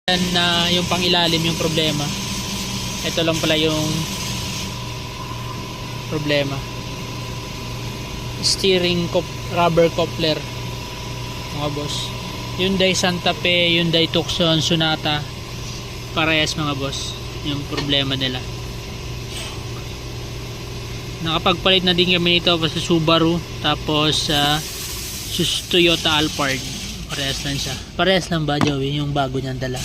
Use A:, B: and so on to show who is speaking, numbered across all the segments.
A: Na yung pangilalim yung problema. Ito lang pala yung problema. Steering rubber coupler, mga boss. Hyundai Santa Fe, Hyundai Tucson, Sonata, parehas mga boss yung problema nila. Nakapagpalit na din kami nito sa Subaru, tapos sa Toyota Alphard. Parehas lang siya. Parehas lang ba, Joey, yung bago niyang dala?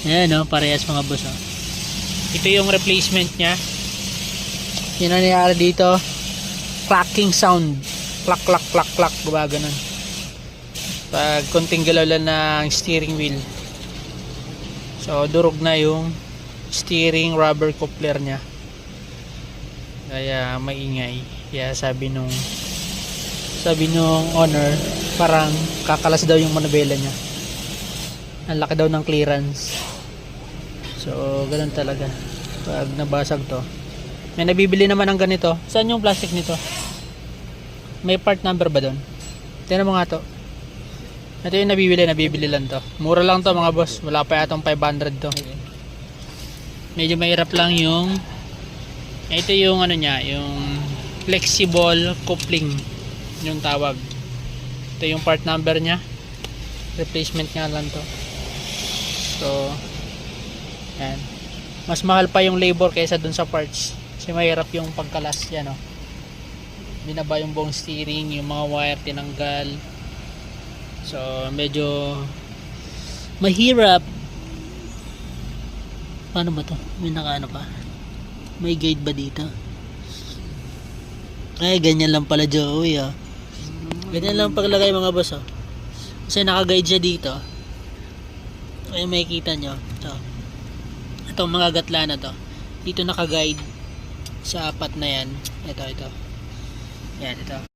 A: Ayan, no? Parehas mga boss, oh. Ito yung replacement niya. Yun ang nangyari dito. Clacking sound. Clack, clack, clack, clack. Gumaganon. Pag konting galaw lang ng steering wheel. So, durog na yung steering rubber coupler niya. Kaya maingay. Kaya sabi nung owner, parang kakalas daw yung manubela niya. Ang laki daw ng clearance. So, ganun talaga. Pag nabasag to. May nabibili naman ng ganito. Saan yung plastic nito? May part number ba doon? Tingnan mo nga to. Ito yung nabibili lang to. Mura lang to mga boss. Wala pa yatong 500 to. Medyo mahirap lang yung ito yung ano niya, yung flexible coupling yung tawag. Ito yung part number niya. Replacement nga lang to. So, yan. Mas mahal pa yung labor kaysa dun sa parts. Kasi mahirap yung pagkalas yan, oh. Binaba yung buong steering, yung mga wire tinanggal. So, medyo mahirap. Paano ba to? May nakaano pa? May guide ba dito? Ay, ganyan lang pala, Joey, oh. Ganyan lang paglagay mga boss, oh. Kasi naka-guide siya dito. Ay, makikita nyo. Itong mga gatla na to. Dito naka-guide sa apat na yan. Ito. Yan, ito.